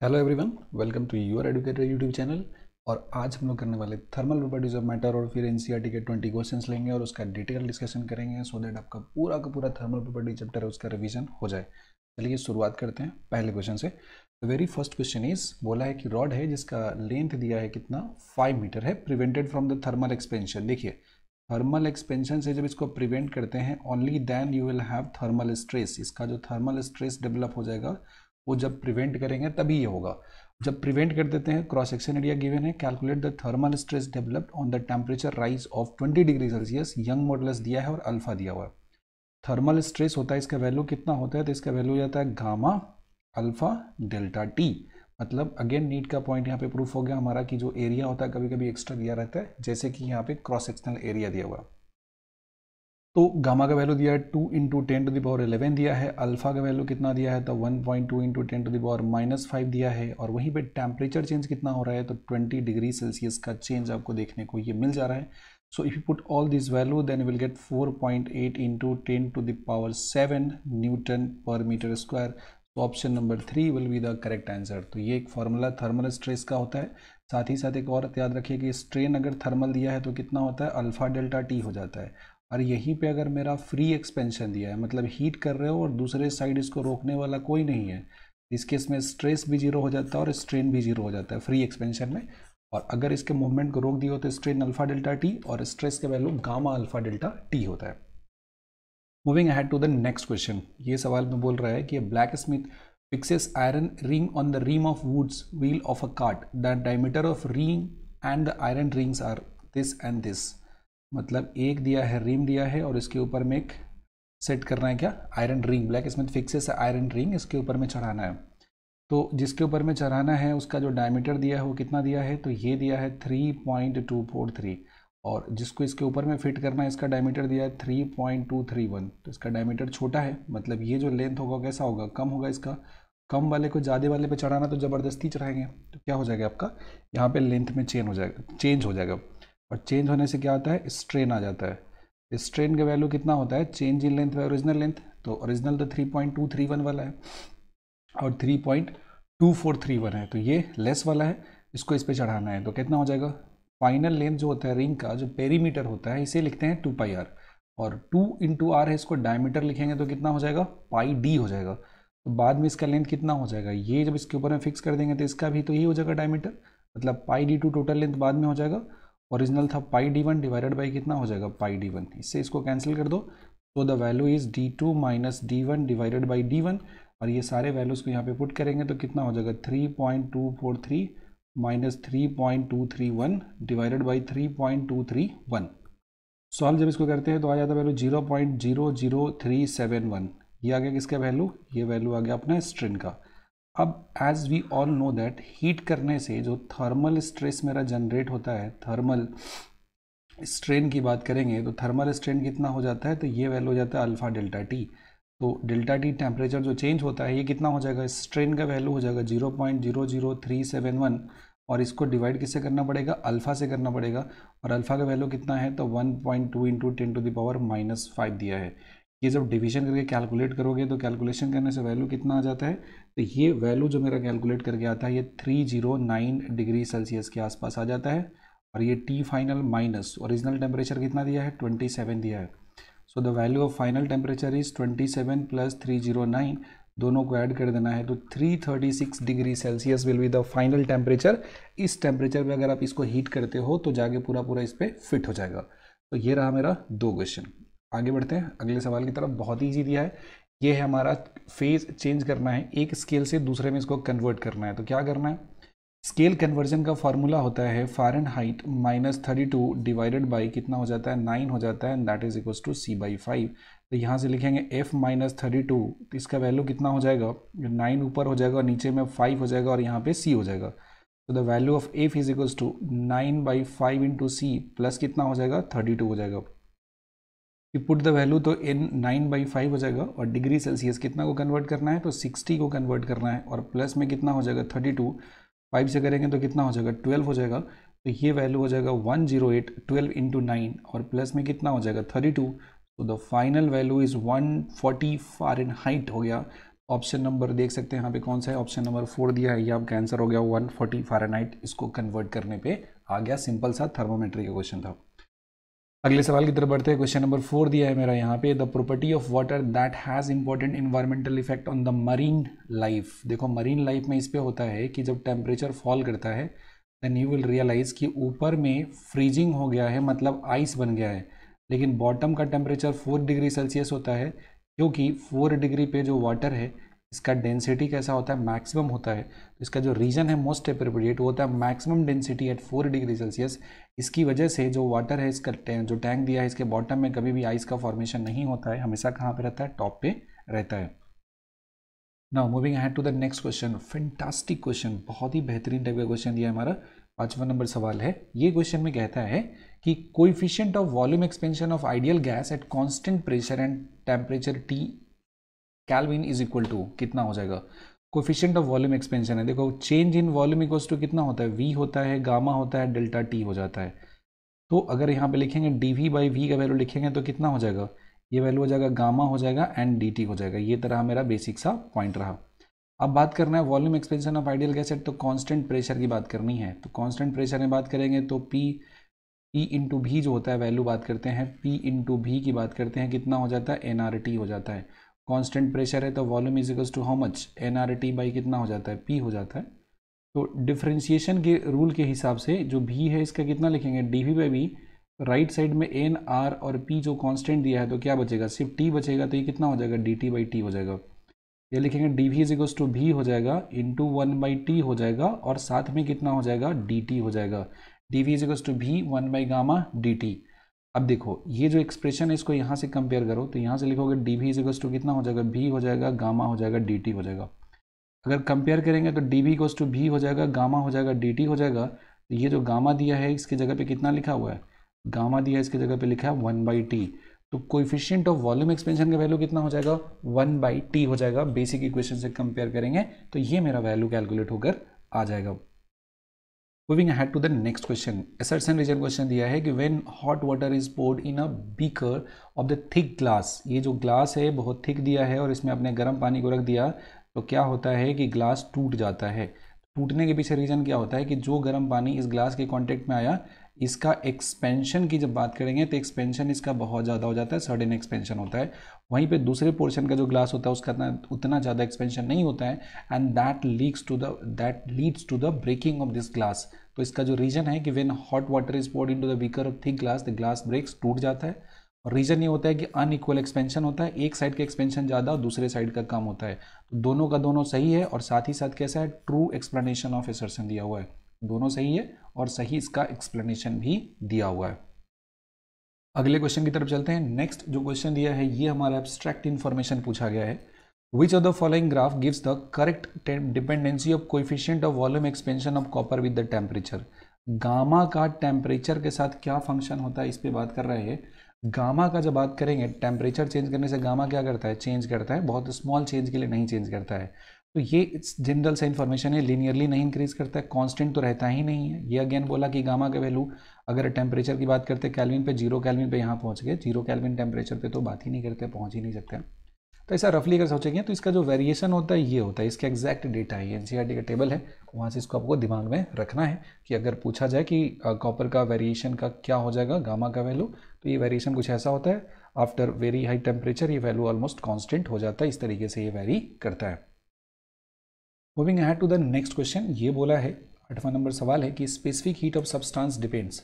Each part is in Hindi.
Hello everyone, welcome to your educator YouTube channel. और आज हम लोग करने वाले थर्मल प्रॉपर्टीज ऑफ मैटर और फिर एनसीईआरटी के 20 क्वेश्चंस लेंगे और उसका डिटेल डिस्कशन करेंगे सो दैट आपका पूरा का पूरा थर्मल प्रॉपर्टी चैप्टर है उसका रिवीजन हो जाए। चलिए शुरुआत करते हैं पहले क्वेश्चन से। The very first question is, बोला है कि रॉड है जिसका लेंथ दिया है कितना 5 मीटर है, prevented from the thermal expansion. देखिए, थर्मल एक्सपेंशन से जब इसको प्रिवेंट करते हैं only then you will have thermal stress. इसका जो थर्मल स्ट्रेस डेवलप हो जाएगा वो जब प्रिवेंट करेंगे तभी ये होगा। जब प्रिवेंट कर देते हैं, क्रॉस सेक्शन एरिया गिवन है, calculate the thermal stress developed on the temperature rise of 20 degree Celsius, young modulus दिया है और अल्फा दिया हुआ है। थर्मल स्ट्रेस होता है, इसका वैल्यू कितना होता है, तो इसका वैल्यू हो जाता है गामा अल्फा डेल्टा टी। मतलब अगेन नीट का पॉइंट यहाँ पे प्रूफ हो गया हमारा कि जो एरिया होता है कभी कभी एक्स्ट्रा दिया रहता है, जैसे कि यहाँ पे क्रॉस सेक्शनल एरिया दिया हुआ है। तो गामा का वैल्यू दिया है 2 इंटू 10⁻11 दिया है, अल्फा का वैल्यू कितना दिया है तो 1.2 इंटू 10⁻−5 दिया है, और वहीं पे टेम्परेचर चेंज कितना हो रहा है तो 20 डिग्री सेल्सियस का चेंज आपको देखने को ये मिल जा रहा है। So if you put all this value then will get 4.8 into 10⁻7 newton per metre square. तो option number 3 will be the correct answer. तो ये एक फॉर्मूला थर्मल स्ट्रेस का होता है। साथ ही साथ एक और याद रखिए कि स्ट्रेन अगर थर्मल दिया है तो कितना होता है, अल्फा डेल्टा टी हो जाता है। और यहीं पे अगर मेरा फ्री एक्सपेंशन दिया है, मतलब हीट कर रहे हो और दूसरे साइड इसको रोकने वाला कोई नहीं है, इस केस में स्ट्रेस भी जीरो हो जाता है और स्ट्रेन भी जीरो हो जाता है फ्री एक्सपेंशन में। और अगर इसके मूवमेंट को रोक दिया हो तो स्ट्रेन अल्फा डेल्टा टी और स्ट्रेस का value gamma alpha delta T होता है। Moving ahead to the next question. ये सवाल में बोल रहा है कि blacksmith fixes iron ring on the rim of woods wheel of a cart, the diameter of ring and the iron rings are this and this. मतलब एक दिया है, रिम दिया है और इसके ऊपर में एक सेट करना है क्या, iron ring. Black Smith fixes iron ring, इसके ऊपर में चढ़ाना है। तो जिसके ऊपर में चढ़ाना है उसका जो डायमीटर दिया है वो कितना दिया है, तो ये दिया है 3.243, और जिसको इसके ऊपर में फिट करना है इसका डायमीटर दिया है 3.231। तो इसका डायमीटर छोटा है, मतलब ये जो लेंथ होगा कैसा होगा, कम होगा। इसका कम वाले को ज़्यादा वाले पे चढ़ाना तो ज़बरदस्ती चढ़ाएंगे, तो क्या हो जाएगा आपका यहाँ पे लेंथ में चेंज हो जाएगा। और चेंज होने से क्या होता है, स्ट्रेन आ जाता है। स्ट्रेन का वैल्यू कितना होता है, change in length bye original length. तो ओरिजिनल तो 3.231 वाला है और 3.2431 है, तो ये लेस वाला है, इसको इस पर चढ़ाना है। तो कितना हो जाएगा, फाइनल लेंथ जो होता है रिंग का, जो पेरीमीटर होता है, इसे लिखते हैं 2πr, और 2 इंटू आर है, इसको डायमीटर लिखेंगे तो कितना हो जाएगा, पाई डी हो जाएगा। तो बाद में इसका लेंथ कितना हो जाएगा, ये जब इसके ऊपर में फिक्स कर देंगे तो इसका भी तो यही हो जाएगा डायमीटर, मतलब पाई डी टू टोटल लेंथ बाद में हो जाएगा। ओरिजिनल था पाई डी वन डिवाइडेड बाई कितना हो जाएगा, पाई डी वन। इससे इसको कैंसिल कर दो, तो the value is d2 minus d1 divided by d1, और ये सारे वैल्यूज़ को यहाँ पे पुट करेंगे तो कितना हो जाएगा 3.243 माइनस 3.231 डिवाइडेड बाई 3.231। सॉल्व जब इसको करते हैं तो आ जाता है वैल्यू 0.00371। ये आ गया किसका वैल्यू, ये वैल्यू आ गया अपना स्ट्रेन का। अब as we all know that heat करने से जो थर्मल स्ट्रेस मेरा जनरेट होता है, थर्मल स्ट्रेन की बात करेंगे तो थर्मल स्ट्रेन कितना हो जाता है, तो ये वैल्यू हो जाता है अल्फा डेल्टा टी। तो डेल्टा टी टेम्परेचर जो चेंज होता है ये कितना हो जाएगा, स्ट्रेन का वैल्यू हो जाएगा 0.00371, और इसको डिवाइड किससे करना पड़ेगा, अल्फा से करना पड़ेगा। और अल्फा का वैल्यू कितना है तो 1.2 इंटू 10⁻−5 दिया है। ये जब डिवीजन करके कैलकुलेट करोगे तो कैलकुलेशन करने से वैल्यू कितना आ जाता है, तो ये वैल्यू जो मेरा कैलकुलेट करके आता है ये 309 डिग्री सेल्सियस के आसपास आ जाता है। और ये T final minus original temperature कितना दिया है 27 दिया है। So the value of final temperature is 27 plus 309, दोनों को ऐड कर देना है तो 336 degree Celsius will be the final temperature. इस टेम्परेचर पे अगर आप इसको हीट करते हो तो जाके पूरा पूरा इस पर फिट हो जाएगा। तो ये रहा मेरा 2 क्वेश्चन। आगे बढ़ते हैं अगले सवाल की तरफ। बहुत ईजी दिया है, ये है हमारा फेज चेंज करना है, एक स्केल से दूसरे में इसको कन्वर्ट करना है। तो क्या करना है, स्केल कन्वर्जन का फॉर्मूला होता है फ़ारेनहाइट -32 डिवाइडेड बाई कितना हो जाता है 9 हो जाता है, that is equals to c/5। तो यहाँ से लिखेंगे f -32, तो इसका वैल्यू कितना हो जाएगा, 9 ऊपर हो जाएगा और नीचे में 5 हो जाएगा और यहाँ पे c हो जाएगा। तो the value of f is equals to 9/5 into c plus कितना हो जाएगा 32 हो जाएगा। यू पुट द वैल्यू तो इन 9/5 हो जाएगा, और डिग्री सेल्सियस कितना को कन्वर्ट करना है तो 60 को कन्वर्ट करना है, और प्लस में कितना हो जाएगा 32, 5 से करेंगे तो कितना हो जाएगा 12 हो जाएगा। तो ये वैल्यू हो जाएगा 108, 12 इंटू 9, और प्लस में कितना हो जाएगा 32। तो the final value is 140 Fahrenheit हो गया। ऑप्शन नंबर देख सकते हैं यहाँ पे कौन सा है, ऑप्शन नंबर 4 दिया है, ये आपका आंसर हो गया 140 फ़ारेनहाइट। इसको कन्वर्ट करने पे आ गया, सिंपल सा थर्मोमेट्री का क्वेश्चन था। अगले सवाल की तरफ बढ़ते हैं। क्वेश्चन नंबर 4 दिया है मेरा यहाँ पे, the property of water that has important environmental effect on the marine life. देखो मरीन लाइफ में इस पे होता है कि जब टेम्परेचर फॉल करता है देन यू विल रियलाइज कि ऊपर में फ्रीजिंग हो गया है, मतलब आइस बन गया है, लेकिन बॉटम का टेम्परेचर 4 डिग्री सेल्सियस होता है, क्योंकि 4 डिग्री पे जो वाटर है इसका डेंसिटी कैसा होता है, मैक्सिमम होता है। तो इसका जो रीजन है मोस्ट एप्रोप्रिएट वो होता है maximum density at 4 degree Celsius. इसकी वजह से जो वाटर है इसका जो टैंक दिया है इसके बॉटम में कभी भी आइस का फॉर्मेशन नहीं होता है, हमेशा कहाँ पे रहता है, टॉप पे रहता है। Now moving ahead to the next question, fantastic question, बहुत ही बेहतरीन टाइप का क्वेश्चन दिया है हमारा। 5वां नंबर सवाल है, ये क्वेश्चन में कहता है कि coefficient of volume expansion of ideal gas at constant pressure and temperature T kelvin is equal to कितना हो जाएगा। कोएफिशिएंट ऑफ वॉल्यूम एक्सपेंशन है, देखो change in volume equals to कितना होता है, V होता है, गामा होता है, डेल्टा T हो जाता है। तो अगर यहाँ पे लिखेंगे dV/V का वैल्यू लिखेंगे तो कितना हो जाएगा, ये वैल्यू हो जाएगा गामा हो जाएगा एंड dt हो जाएगा। ये तरह मेरा बेसिक सा पॉइंट रहा। अब बात करना है volume expansion of ideal gas eight, तो कांस्टेंट प्रेशर की बात करनी है। तो कांस्टेंट प्रेशर में बात करेंगे तो P इंटू भी जो होता है वैल्यू बात करते हैं, P इंटू भी की बात करते हैं, कितना हो जाता है, nRT हो जाता है। कांस्टेंट प्रेशर है तो volume is equals to how much, nRT by कितना हो जाता है, P हो जाता है। तो डिफ्रेंशिएशन के रूल के हिसाब से जो भी है इसका कितना लिखेंगे, dV/V, राइट साइड में n r और p जो कांस्टेंट दिया है तो क्या बचेगा, सिर्फ t बचेगा, तो ये कितना हो जाएगा, dt/t हो जाएगा। ये लिखेंगे dV इज इक्वल्स टू भी हो जाएगा इंटू 1/t हो जाएगा, और साथ में कितना हो जाएगा, dt हो जाएगा। dV इज इक्वल्स टू भी 1/गामा dt। अब देखो ये जो एक्सप्रेशन है इसको यहाँ से कंपेयर करो, तो यहाँ से लिखोगे dV इज इक्वल्स टू कितना हो जाएगा, भी हो जाएगा, गामा हो जाएगा, dt हो जाएगा। अगर कंपेयर करेंगे तो dV इक्वल्स टू भी हो जाएगा, गामा हो जाएगा, dt हो जाएगा। तो ये जो गामा दिया है इसकी जगह पे कितना लिखा हुआ है, गामा दिया है इसकी जगह पे लिखा है 1/t। तो कोएफिशिएंट ऑफ वॉल्यूम एक्सपेंशन का वैल्यू कितना हो जाएगा, 1/t हो जाएगा। बेसिक इक्वेशन से कंपेयर करेंगे तो ये मेरा वैल्यू कैलकुलेट होकर आ जाएगा। Moving ahead to the next question, assertion reason question दिया है कि when hot water is poured in a beaker of the thick glass. ये जो ग्लास है बहुत थिक दिया है और इसमें आपने गर्म पानी को रख दिया तो क्या होता है कि ग्लास टूट जाता है। टूटने के पीछे रीज़न क्या होता है कि जो गर्म पानी इस ग्लास के कांटेक्ट में आया इसका एक्सपेंशन की जब बात करेंगे तो एक्सपेंशन इसका बहुत ज़्यादा हो जाता है, सडन एक्सपेंशन होता है। वहीं पे दूसरे पोर्शन का जो ग्लास होता है उसका उतना ज़्यादा एक्सपेंशन नहीं होता है, and that leads to the breaking of this glass. तो इसका जो रीज़न है कि when hot water is poured into the beaker of thick glass the glass breaks, टूट जाता है। और रीज़न ये होता है कि अनइक्वल एक्सपेंशन होता है, एक साइड का एक्सपेंशन ज़्यादा और दूसरे साइड का कम होता है। तो दोनों का दोनों सही है, और साथ ही साथ कैसा है, ट्रू एक्सप्लेनेशन ऑफ असर्शन दिया हुआ है। दोनों सही है और सही इसका एक्सप्लेनेशन भी दिया हुआ है। अगले क्वेश्चन की तरफ चलते हैं। नेक्स्ट जो क्वेश्चन दिया है ये हमारा एब्स्ट्रैक्ट इन्फॉर्मेशन पूछा गया है। Which of the following graph gives the correct dependency of coefficient of volume expansion of copper with the temperature. Gamma का टेम्परेचर के साथ क्या फंक्शन होता है इस पर बात कर रहे हैं। गामा का जब बात करेंगे, टेम्परेचर चेंज करने से गामा क्या करता है, चेंज करता है, बहुत स्मॉल चेंज के लिए नहीं चेंज करता है। तो ये जनरल सा इन्फॉर्मेशन है, लीनियरली नहीं इंक्रीज करता है, कांस्टेंट तो रहता ही नहीं है। ये अगेन बोला कि गामा का वैल्यू अगर टेम्परेचर की बात करते हैं कैल्विन पे, 0 केल्विन पे यहाँ पहुँच गए, 0 केल्विन टेम्परेचर पे तो बात ही नहीं करते, पहुँच ही नहीं सकते। तो ऐसा रफली अगर सोचेंगे तो इसका जो वेरिएशन होता है ये होता है, इसका एग्जैक्ट डेटा है, एनसीईआरटी का टेबल है, वहाँ से इसको आपको दिमाग में रखना है कि अगर पूछा जाए कि कॉपर का वेरिएशन का क्या हो जाएगा गामा का वैल्यू, तो ये वेरिएशन कुछ ऐसा होता है, आफ्टर वेरी हाई टेम्परेचर ये वैल्यू ऑलमोस्ट कॉन्स्टेंट हो जाता है, इस तरीके से ये वेरी करता है। Moving ahead to the next question, ये बोला है 8वां नंबर सवाल है कि specific heat of substance depends,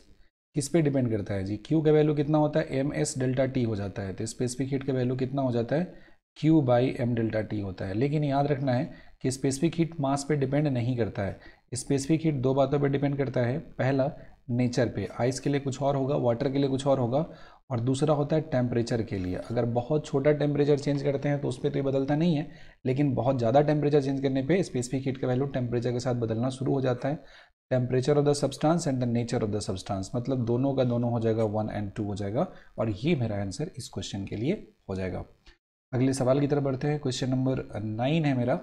किस पे डिपेंड करता है जी, क्यू का वैल्यू कितना होता है, MS डेल्टा टी हो जाता है। तो स्पेसिफिक हीट का वैल्यू कितना हो जाता है, Q/M डेल्टा टी होता है। लेकिन याद रखना है कि स्पेसिफिक हीट मास पे डिपेंड नहीं करता है। स्पेसिफिक हीट दो बातों पे डिपेंड करता है, पहला नेचर पे, आइस के लिए कुछ और होगा, वाटर के लिए कुछ और होगा, और दूसरा होता है टेम्परेचर के लिए। अगर बहुत छोटा टेम्परेचर चेंज करते हैं तो उस पर तो ये बदलता नहीं है, लेकिन बहुत ज़्यादा टेम्परेचर चेंज करने पे स्पेसिफिक हीट का वैल्यू टेम्परेचर के साथ बदलना शुरू हो जाता है। Temperature of the substance and the nature of the substance, मतलब दोनों का दोनों हो जाएगा, 1 और 2 हो जाएगा, और ये मेरा आंसर इस क्वेश्चन के लिए हो जाएगा। अगले सवाल की तरफ बढ़ते हैं। क्वेश्चन नंबर 9 है मेरा,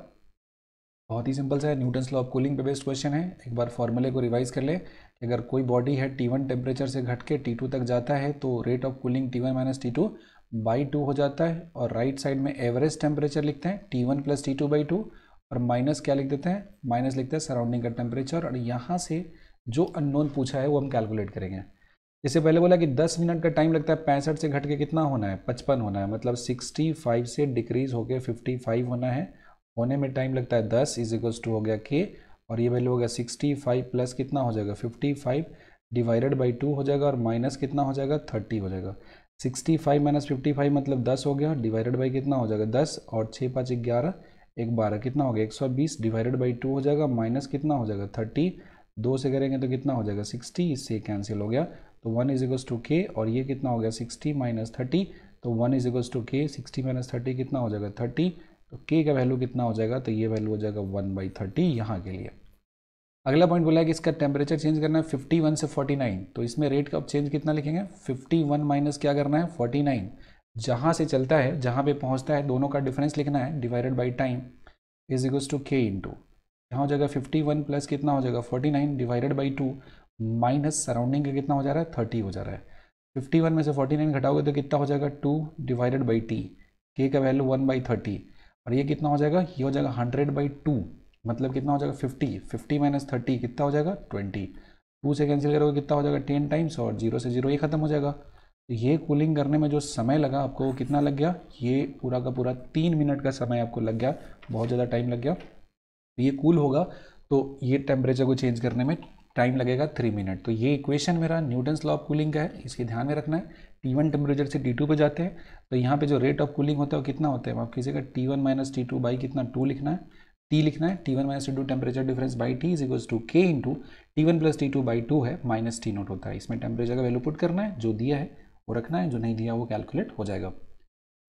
बहुत ही सिंपल सा है, न्यूटन्स लॉ ऑफ कूलिंग पे बेस्ड क्वेश्चन है। एक बार फॉर्मूले को रिवाइज कर ले, अगर कोई बॉडी है T1 टेम्परेचर से घट के T2 तक जाता है तो rate of cooling T1 - T2 by 2 हो जाता है, और राइट साइड में एवरेज टेम्परेचर लिखते हैं T1 + T2/2, और माइनस क्या लिख देते हैं, माइनस लिखते हैं सराउंडिंग का टेम्परेचर, और यहाँ से जो अननोन पूछा है वो हम कैलकुलेट करेंगे। इससे पहले बोला कि 10 मिनट का टाइम लगता है, 65 से घट के कितना होना है, 55 होना है, मतलब 65 से डिक्रीज होकर 55 होना है, होने में टाइम लगता है 10 = हो गया k, और ये वैल्यू हो गया 65 प्लस कितना हो जाएगा 55 डिवाइडेड बाई 2 हो जाएगा, और माइनस कितना हो जाएगा 30 हो जाएगा। 65 - 55 मतलब 10 हो गया, डिवाइडेड बाई कितना हो जाएगा 10, और 6 × 5 = 11, 1 12 कितना हो गया 120 डिवाइडेड बाई 2 हो जाएगा, माइनस कितना हो जाएगा 30, 2 से करेंगे तो कितना हो जाएगा 60, इससे कैंसिल हो गया, तो 1 = k, और ये कितना हो गया 60 - 30, तो 1 = k, 60 - 30 कितना हो जाएगा 30, तो k का वैल्यू कितना हो जाएगा, तो ये वैल्यू हो जाएगा 1/30 यहाँ के लिए। अगला पॉइंट बोला है कि इसका टेम्परेचर चेंज करना है 51 से 49, तो इसमें रेट का चेंज कितना लिखेंगे, 51 माइनस क्या करना है 49, जहाँ से चलता है जहाँ पे पहुँचता है दोनों का डिफरेंस लिखना है, divided by time = k into, यहाँ हो जाएगा 51 प्लस कितना हो जाएगा 49 डिवाइडेड बाई 2 माइनस सराउंडिंग का कितना हो जा रहा है 30 हो जा रहा है। 51 में से 49 घटाओगे तो कितना हो जाएगा 2 डिवाइडेड बाई t, k का वैल्यू 1/30, और ये कितना हो जाएगा, ये हो जाएगा 100/2, मतलब कितना हो जाएगा 50, 50 - 30 कितना हो जाएगा 20, 2 से कैंसिल करोगे कितना हो जाएगा 10 टाइम्स, और 0 से 0 ये खत्म हो जाएगा। तो ये कूलिंग करने में जो समय लगा आपको कितना लग गया, ये पूरा का पूरा 3 मिनट का समय आपको लग गया, बहुत ज़्यादा टाइम लग गया। तो ये कूल होगा तो ये टेम्परेचर को चेंज करने में टाइम लगेगा 3 मिनट। तो ये इक्वेशन मेरा न्यूटन्स लॉ ऑफ कूलिंग का है, इसके ध्यान में रखना है। T1 टेम्परेचर से T2 पे जाते हैं, तो यहाँ पे जो रेट ऑफ कूलिंग होता है वो कितना होता है, आप किसी का T1 - T2 बाई कितना 2 लिखना है, T लिखना है, T1 - T2 temperature difference by T = k into T1 + T2/2 है, माइनस T0 होता है। इसमें टेम्परेचर का वैल्यू पुट करना है, जो दिया है वो रखना है, जो नहीं दिया वो कैलकुलेट हो जाएगा।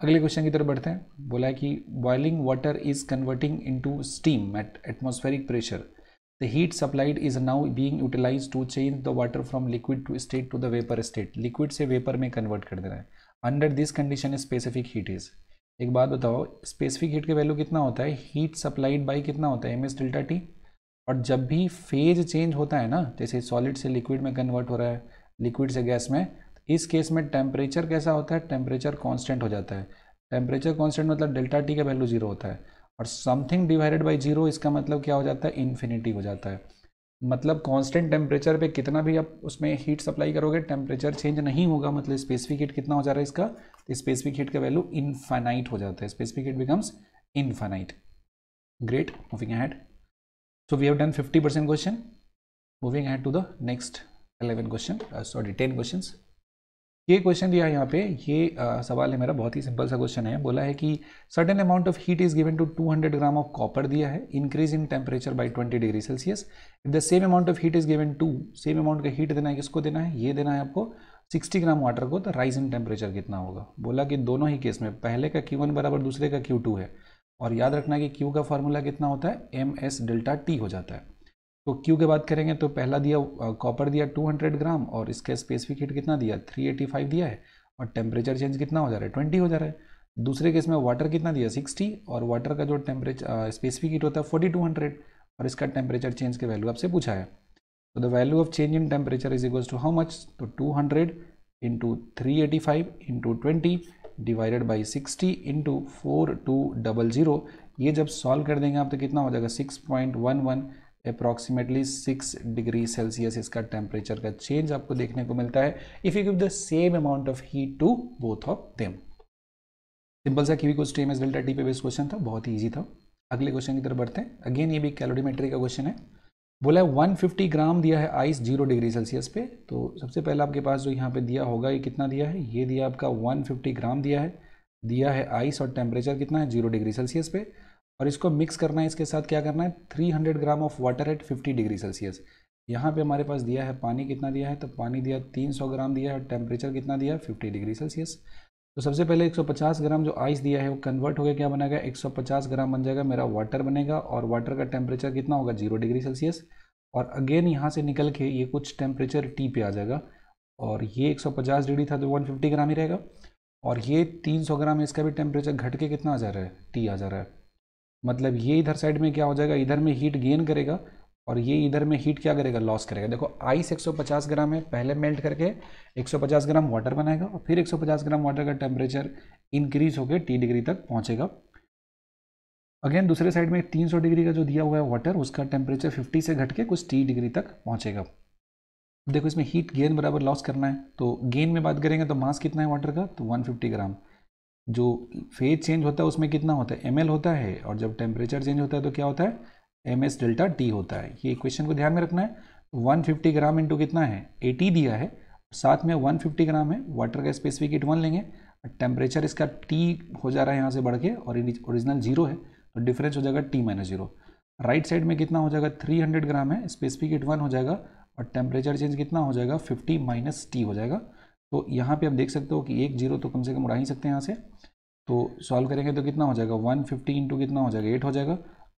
अगले क्वेश्चन की तरफ बढ़ते हैं। बोला है कि boiling water is converting into steam at atmospheric pressure, the heat supplied is now being utilised to change the water from liquid to state to the vapour state, liquid से वेपर में कन्वर्ट कर देना है। Under this condition specific heat is, एक बात बताओ, स्पेसिफिक हीट का वैल्यू कितना होता है, हीट सप्लाइड बाई कितना होता है ms ΔT, और जब भी फेज चेंज होता है ना, जैसे सॉलिड से लिक्विड में कन्वर्ट हो रहा है, लिक्विड से गैस में, इस केस में टेम्परेचर कैसा होता है, टेम्परेचर कांस्टेंट हो जाता है। टेम्परेचर कांस्टेंट मतलब ΔT का वैल्यू 0 होता है, और समथिंग डिवाइडेड बाई 0 इसका मतलब क्या हो जाता है, इन्फिनिटी हो जाता है। मतलब कांस्टेंट टेम्परेचर पे कितना भी आप उसमें हीट सप्लाई करोगे टेम्परेचर चेंज नहीं होगा, मतलब स्पेसिफिक हीट कितना हो जा रहा है इसका, तो स्पेसिफिक हीट का वैल्यू इनफाइनाइट हो जाता है, specific heat becomes infinite. Great, moving ahead. So we have done 50% question. Moving ahead to the next 11 question, 10 questions. ये क्वेश्चन दिया है यहाँ पे, ये सवाल है मेरा, बहुत ही सिंपल सा क्वेश्चन है। बोला है कि certain amount of heat is given to 200 gram of copper दिया है, increase in temperature by 20 degree Celsius. If the same amount of heat is given to, same amount का हीट देना है, किसको देना है, ये देना है आपको 60 ग्राम वाटर को, तो राइज इन टेम्परेचर कितना होगा। बोला कि दोनों ही केस में पहले का Q1 बराबर दूसरे का Q2 है, और याद रखना कि Q का फॉर्मूला कितना होता है, ms ΔT हो जाता है। तो Q की बात करेंगे तो पहला दिया कॉपर दिया 200 ग्राम, और इसका स्पेसिफिक हीट कितना दिया 385 दिया है, और टेम्परेचर चेंज कितना हो जा रहा है 20 हो जा रहा है। दूसरे केस में वाटर कितना दिया 60, और वाटर का जो टेम्परेचर स्पेसिफिक हीट होता है 4200, और इसका टेम्परेचर चेंज के वैल्यू आपसे पूछा है। तो the value of change in temperature is equals to how much, तो 200 into 385 into 20 divided by 60 into 4200। ये जब सॉल्व कर देंगे आप तो कितना हो जाएगा 6.11, अप्रॉक्सीमेटली 6 डिग्री सेल्सियस इसका टेम्परेचर का चेंज आपको देखने को मिलता है if you give the same amount of heat to both of them. Simple सा Q = ms ΔT पे बेस्ड क्वेश्चन था, बहुत ही ईजी था। अगले क्वेश्चन की तरफ बढ़ते हैं। अगेन ये भी कैलोरीमेट्री का क्वेश्चन है। बोला है 150 ग्राम दिया है आइस 0 डिग्री सेल्सियस पे। तो सबसे पहले आपके पास जो यहाँ पे दिया होगा ये कितना दिया है, ये दिया आपका 150 ग्राम दिया है आइस, और टेम्परेचर कितना है 0 डिग्री सेल्सियस पे, और इसको मिक्स करना है, इसके साथ क्या करना है 300 gram of water at 50 degree Celsius. यहाँ पे हमारे पास दिया है पानी कितना दिया है, तो पानी दिया 300 ग्राम दिया है, और टेम्परेचर कितना दिया है 50 डिग्री सेल्सियस। तो सबसे पहले 150 ग्राम जो आइस दिया है वो कन्वर्ट होकर क्या बनेगा 150 ग्राम बन जाएगा मेरा वाटर बनेगा, और वाटर का टेम्परेचर कितना होगा 0 डिग्री सेल्सियस। और अगेन यहाँ से निकल के ये कुछ टेम्परेचर T पे आ जाएगा, और ये 150 डिग्री था तो 150 ग्राम ही रहेगा, और ये 300 ग्राम है, इसका भी टेम्परेचर घट के कितना आ जा रहा है T आ जा रहा है। मतलब ये इधर साइड में क्या हो जाएगा, इधर में हीट गेन करेगा, और ये इधर में हीट क्या करेगा, लॉस करेगा। देखो आइस 150 ग्राम है, पहले मेल्ट करके 150 ग्राम वाटर बनाएगा और फिर 150 ग्राम वाटर का टेम्परेचर इंक्रीज होकर T डिग्री तक पहुंचेगा। अगेन दूसरे साइड में 300 डिग्री का जो दिया हुआ है वाटर, उसका टेम्परेचर 50 से घट के कुछ T डिग्री तक पहुंचेगा। देखो इसमें हीट गेन बराबर लॉस करना है, तो गेन में बात करेंगे तो मास कितना है वाटर का, तो 150 ग्राम। जो फेज चेंज होता है उसमें कितना होता है, ml होता है, और जब टेम्परेचर चेंज होता है तो क्या होता है, ms डेल्टा T होता है। ये इक्वेशन को ध्यान में रखना है। 150 ग्राम इंटू कितना है, 80 दिया है, साथ में 150 ग्राम है, वाटर का स्पेसिफिक हीट 1 लेंगे, टेम्परेचर इसका T हो जा रहा है यहाँ से बढ़ के, और ओरिजिनल 0 है तो डिफरेंस हो जाएगा T-0। राइट साइड में कितना हो जाएगा, 300 ग्राम है, स्पेसिफिक हीट 1 हो जाएगा, और टेम्परेचर चेंज कितना हो जाएगा, 50 - T हो जाएगा। तो यहाँ पे आप देख सकते हो कि एक जीरो तो कम से कम उड़ा ही सकते हैं यहाँ से। तो सॉल्व करेंगे तो कितना हो जाएगा, 150 इंटू कितना हो जाएगा, 8 हो जाएगा,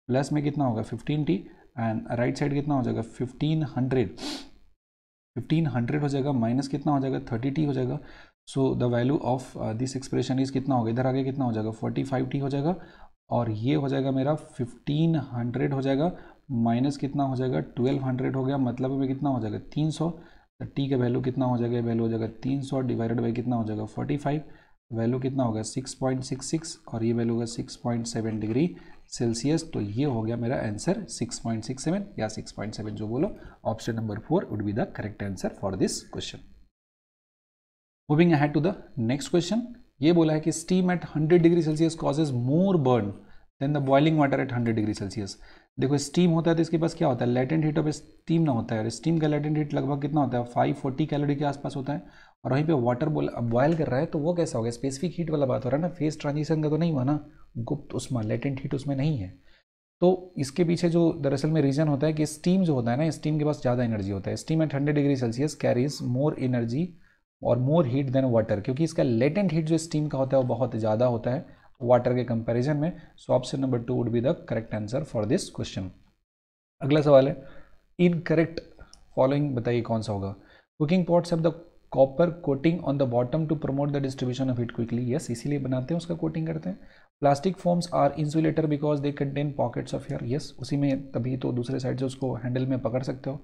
प्लस में कितना होगा 15T, एंड राइट साइड कितना हो जाएगा 1500 हो जाएगा, माइनस कितना हो जाएगा 30T हो जाएगा। So the value of this expression is कितना होगा, इधर आगे कितना हो जाएगा 45T हो जाएगा, और ये हो जाएगा मेरा 1500 हो जाएगा, माइनस कितना हो जाएगा 1200 हो गया, मतलब में कितना हो जाएगा 300। तो टी का वैल्यू कितना हो जाएगा, वैल्यू हो जाएगा 300 डिवाइडेड बाई कितना हो जाएगा 45, वैल्यू कितना होगा 6.66, और ये वैल्यू होगा 6.7 डिग्री सेल्सियस। तो ये हो गया मेरा आंसर 6.67 या 6.7 जो बोलो। Option number 4 would be the correct answer for this question. Moving ahead to the next question, ये बोला है कि steam at 100 degree Celsius causes more burn than the boiling water at 100 degree Celsius. देखो स्टीम होता है तो इसके पास क्या होता है, लेटेंट हीट ऑफ स्टीम ना होता है, और स्टीम का लेटेंट हीट लगभग कितना होता है 540 कैलोरी के आसपास होता है, और वहीं पे वाटर बॉयल कर रहा है तो वो कैसा हो गया, स्पेसिफिक हीट वाला बात हो रहा है ना, फेज ट्रांजिशन का तो नहीं हुआ ना, गुप्त उष्मा लेटेंट हीट उसमें नहीं है। तो इसके पीछे जो दरअसल में रीजन होता है कि स्टीम जो होता है ना, स्टीम के पास ज़्यादा एनर्जी होता है। Steam at 100 degree Celsius carries more energy और मोर हीट देन वाटर, क्योंकि इसका लेटेंट हीट जो स्टीम का होता है वो बहुत ज़्यादा होता है वाटर के कंपैरिजन में। So option number 2 would be the correct answer for this question. अगला सवाल है, इनकरेक्ट फॉलोइंग बताइए कौन सा होगा। Cooking pots have the copper coating on the bottom to promote the distribution of heat quickly. Yes, इसीलिए बनाते हैं, उसका कोटिंग करते हैं। Plastic foams are insulator because they contain pockets of air. Yes, उसी में तभी तो दूसरे साइड से उसको हैंडल में पकड़ सकते हो।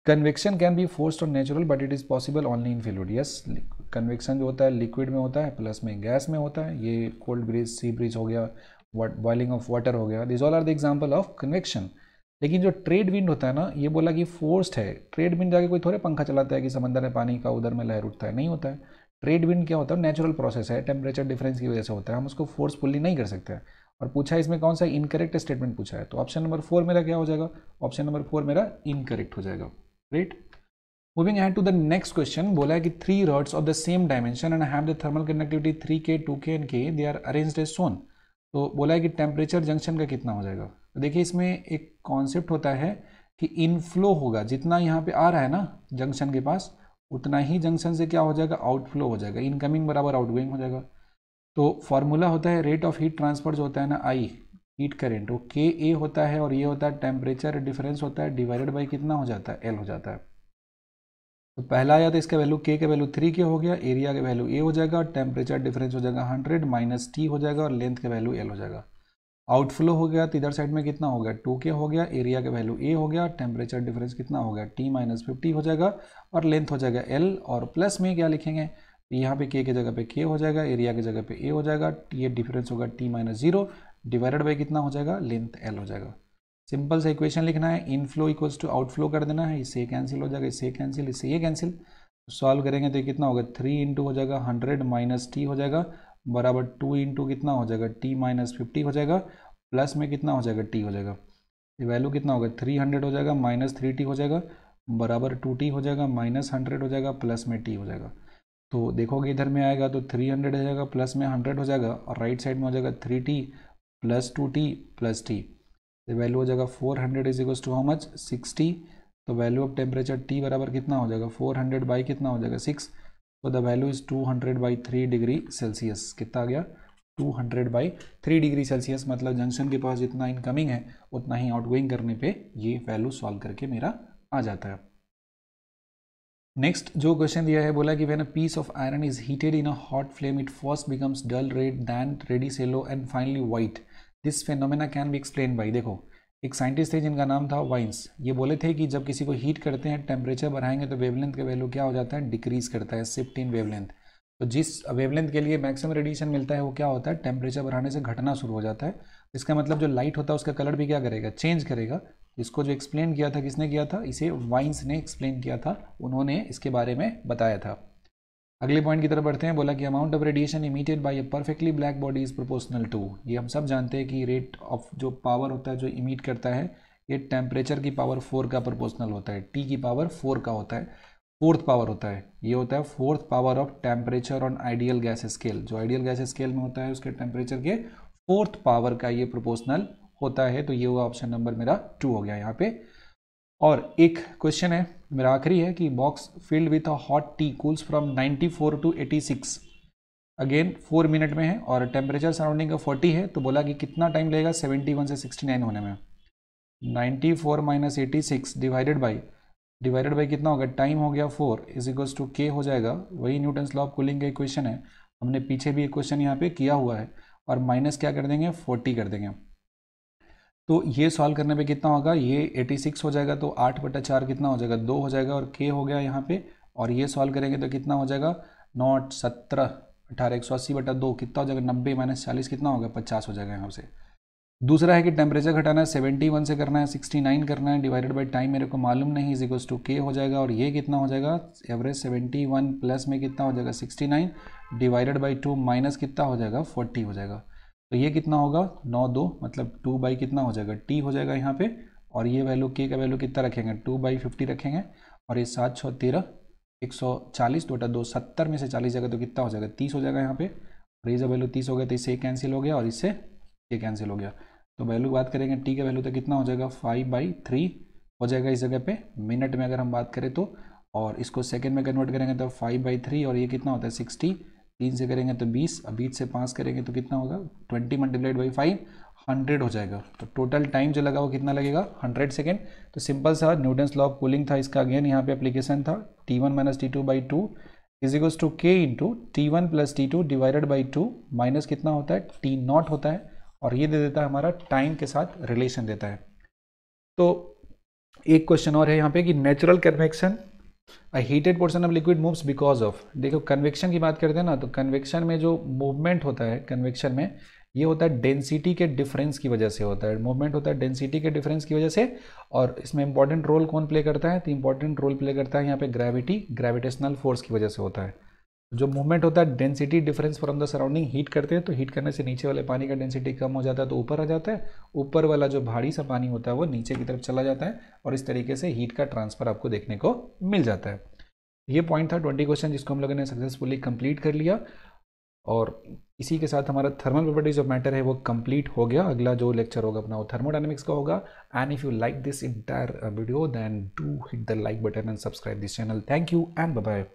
कन्वेक्शन कैन बी फोर्स्ड और natural but it is possible only in fluid. Yes, convection जो होता है लिक्विड में होता है, प्लस में गैस में होता है। ये कोल्ड ब्रीज, सी ब्रीज हो गया, बॉइलिंग ऑफ वाटर हो गया, this all are the example of convection. लेकिन जो ट्रेड विंड होता है ना, ये बोला कि फोर्स्ड है। ट्रेड विंड जाके कोई थोड़े पंखा चलाता है कि समंदर में पानी का उधर में लहर उठता है, नहीं होता है। ट्रेड विंड क्या होता है, नेचुरल प्रोसेस है, टेम्परेचर डिफरेंस की वजह से होता है, हम उसको फोर्सफुली नहीं कर सकते हैं। और पूछा है इसमें कौन सा इनकरेक्ट स्टेटमेंट पूछा है, तो ऑप्शन नंबर 4 मेरा क्या हो जाएगा, ऑप्शन नंबर 4 मेरा इनकरेक्ट हो जाएगा। Right, moving ahead to the next question, बोला है कि 3 rods of the same dimension and have the thermal conductivity 3K 2K and K, they are arranged as shown. तो बोला है कि टेम्परेचर जंक्शन का कितना हो जाएगा। तो देखिए इसमें एक कॉन्सेप्ट होता है कि इनफ्लो होगा, जितना यहाँ पे आ रहा है ना जंक्शन के पास, उतना ही जंक्शन से क्या हो जाएगा, आउटफ्लो हो जाएगा। इनकमिंग बराबर आउटगोइंग हो जाएगा। तो फॉर्मूला होता है रेट ऑफ हीट ट्रांसफर जो होता है ना, आई हीट करेंट, वो KA होता है, और ये होता है टेम्परेचर डिफरेंस होता है, डिवाइडेड बाई कितना हो जाता है, L हो जाता है। तो पहला आया तो इसका वैल्यू K का वैल्यू 3K हो गया, एरिया का वैल्यू A हो जाएगा, टेम्परेचर डिफरेंस हो जाएगा 100 माइनस T हो जाएगा, और लेंथ का वैल्यू L हो जाएगा। आउटफ्लो हो गया तो इधर साइड में कितना हो गया 2K हो गया, एरिया का वैल्यू A हो गया, टेम्परेचर डिफरेंस कितना हो गया T - 50 हो जाएगा, और लेंथ हो जाएगा L, और प्लस में क्या लिखेंगे, यहाँ पे K की जगह पे K हो जाएगा, एरिया की जगह पे A हो जाएगा, ये डिफरेंस होगा T - 0 डिवाइडेड बाई कितना हो जाएगा, लेंथ L हो जाएगा। सिंपल सा इक्वेशन लिखना है, इनफ्लो इक्वल्स टू आउटफ्लो कर देना है, इससे कैंसिल हो जाएगा, इससे कैंसिल, इससे ये कैंसिल। सॉल्व करेंगे तो ये कितना होगा 3 इंटू हो जाएगा 100 माइनस T हो जाएगा, बराबर 2 इंटू कितना हो जाएगा T - 50 हो जाएगा, प्लस में कितना हो जाएगा T हो जाएगा। ये वैल्यू कितना होगा 300 हो जाएगा, माइनस 3T हो जाएगा, बराबर 2T हो जाएगा, माइनस 100 हो जाएगा, प्लस में T हो जाएगा। तो देखोगे इधर में आएगा तो 300 हो जाएगा, प्लस में 100 हो जाएगा, और राइट साइड में हो जाएगा 3T plus 2T plus T। तो वैल्यू हो जाएगा 400 is equals to how much 60। तो वैल्यू ऑफ टेम्परेचर T बराबर कितना हो जाएगा 400 बाई कितना हो जाएगा 6। तो the value is 200 by 3 degree Celsius. कितना आ गया 200 बाई 3 डिग्री सेल्सियस, मतलब जंक्शन के पास जितना इनकमिंग है उतना ही आउटगोइंग करने पे ये वैल्यू सॉल्व करके मेरा आ जाता है। नेक्स्ट जो क्वेश्चन दिया है, बोला कि when a piece of iron is heated in a hot flame it first becomes dull red then reddish yellow and finally white, this phenomena can be explain by. देखो एक साइंटिस्ट थे जिनका नाम था वाइंस। ये बोले थे कि जब किसी को हीट करते हैं, टेम्परेचर बढ़ाएंगे तो वेवलेंथ का वैल्यू क्या हो जाता है, डिक्रीज करता है, शिफ्ट इन वेवलेंथ। तो जिस वेवलेंथ के लिए मैक्सिमम रेडिएशन मिलता है वो क्या होता है, टेम्परेचर बढ़ाने से घटना शुरू हो जाता है। इसका मतलब जो लाइट होता है उसका कलर भी क्या करेगा, चेंज करेगा। इसको जो एक्सप्लेन किया था किसने किया था, इसे वाइंस ने एक्सप्लेन किया था, उन्होंने इसके बारे में बताया था। अगले पॉइंट की तरफ बढ़ते हैं। बोला कि amount of radiation emitted by a perfectly black body is proportional to, ये हम सब जानते हैं कि रेट ऑफ जो पावर होता है जो इमिट करता है ये टेम्परेचर की पावर 4 का प्रोपोर्शनल होता है, टी की पावर 4 का होता है, फोर्थ पावर होता है, ये होता है fourth power of temperature on ideal gas scale. जो आइडियल गैस स्केल में होता है उसके टेम्परेचर के फोर्थ पावर का ये प्रोपोर्शनल होता है। तो ये हुआ ऑप्शन नंबर मेरा 2 हो गया यहाँ पे। और एक क्वेश्चन है मेरा आखिरी है कि box filled with a hot tea cools from 94 to 86, again 4 minute में है और टेम्परेचर सराउंडिंग का 40 है। तो बोला कि कितना टाइम लगेगा 71 से 69 होने में। 94 माइनस 86 डिवाइडेड बाई कितना होगा, टाइम हो गया 4 इज इक्वल्स टू के हो जाएगा। वही न्यूटन्स लॉ ऑफ कूलिंग का इक्वेशन है, हमने पीछे भी एक क्वेश्चन यहाँ पे किया हुआ है। और माइनस क्या कर देंगे, 40 कर देंगे। तो ये सॉल्व करने पे कितना होगा, ये 86 हो जाएगा, तो 8/4 कितना हो जाएगा, 2 हो जाएगा, और के हो गया यहाँ पे। और ये सॉल्व करेंगे तो कितना हो जाएगा, 9 17 18 180/2 कितना हो जाएगा, 90 माइनस 40 कितना होगा, 50 हो जाएगा यहाँ से। दूसरा है कि टेम्परेचर घटाना है, 71 से करना है, 69 करना है, डिवाइडेड बाई टाइम मेरे को मालूम नहीं, इज इक्वल्स टू के हो जाएगा। और ये कितना हो जाएगा, एवरेज 71 प्लस में कितना हो जाएगा 69 डिवाइडेड बाई 2 माइनस कितना हो जाएगा 40 हो जाएगा। तो ये कितना होगा 9 2 मतलब 2 बाई कितना हो जाएगा, टी हो जाएगा यहाँ पे। और ये वैल्यू के का वैल्यू कितना रखेंगे, 2/50 रखेंगे। और ये 7 6 13 140 2 70 में से 40 जाएगा तो कितना हो जाएगा, 30 हो जाएगा यहाँ पे। और ये जब वैल्यू 30 हो गया तो इससे कैंसिल हो गया और इससे ये कैंसिल हो गया। तो वैल्यू बात करेंगे टी का वैल्यू तो कितना हो जाएगा 5/3 हो जाएगा इस जगह पे, मिनट में अगर हम बात करें तो। और इसको सेकंड में कन्वर्ट करेंगे तो 5/3 और ये कितना होता है 60, 3 से करेंगे तो 20, अब 20 से 5 करेंगे तो कितना होगा 20 मल्टीप्लाइड बाई 5 100 हो जाएगा। तो टोटल टाइम जो लगा वो कितना लगेगा 100 सेकेंड। तो सिंपल सा न्यूटन्स लॉ ऑफ कूलिंग था इसका, अगेन यहाँ पे एप्लीकेशन था T1 minus T2/2 is equals to के into T1 plus T2 divided by 2 minus कितना होता है T0 होता है। और ये दे देता है हमारा टाइम के साथ रिलेशन देता है। तो एक क्वेश्चन और है यहाँ पे कि natural convection a heated portion of liquid moves because of, देखो कन्वेक्शन की बात करते हैं ना, तो कन्वेक्शन में जो मूवमेंट होता है कन्वेक्शन में ये होता है डेंसिटी के डिफरेंस की वजह से होता है, मूवमेंट होता है डेंसिटी के डिफरेंस की वजह से। और इसमें इंपॉर्टेंट रोल कौन प्ले करता है, तो इंपॉर्टेंट रोल प्ले करता है यहाँ पे ग्रेविटी, ग्रेविटेशनल फोर्स की वजह से होता है। जो मूवमेंट होता है density difference from the surrounding, heat करते हैं तो हीट करने से नीचे वाले पानी का डेंसिटी कम हो जाता है तो ऊपर आ जाता है, ऊपर वाला जो भारी सा पानी होता है वो नीचे की तरफ चला जाता है और इस तरीके से हीट का ट्रांसफर आपको देखने को मिल जाता है। ये पॉइंट था 20 क्वेश्चन जिसको हम लोगों ने सक्सेसफुली कंप्लीट कर लिया। और इसी के साथ हमारा थर्मल प्रॉपर्टीज ऑफ मैटर है वो कंप्लीट हो गया। अगला जो लेक्चर होगा अपना वो थर्मोडायनेमिक्स का होगा। And if you like this entire video then do hit the like button and subscribe this channel. Thank you and bye bye.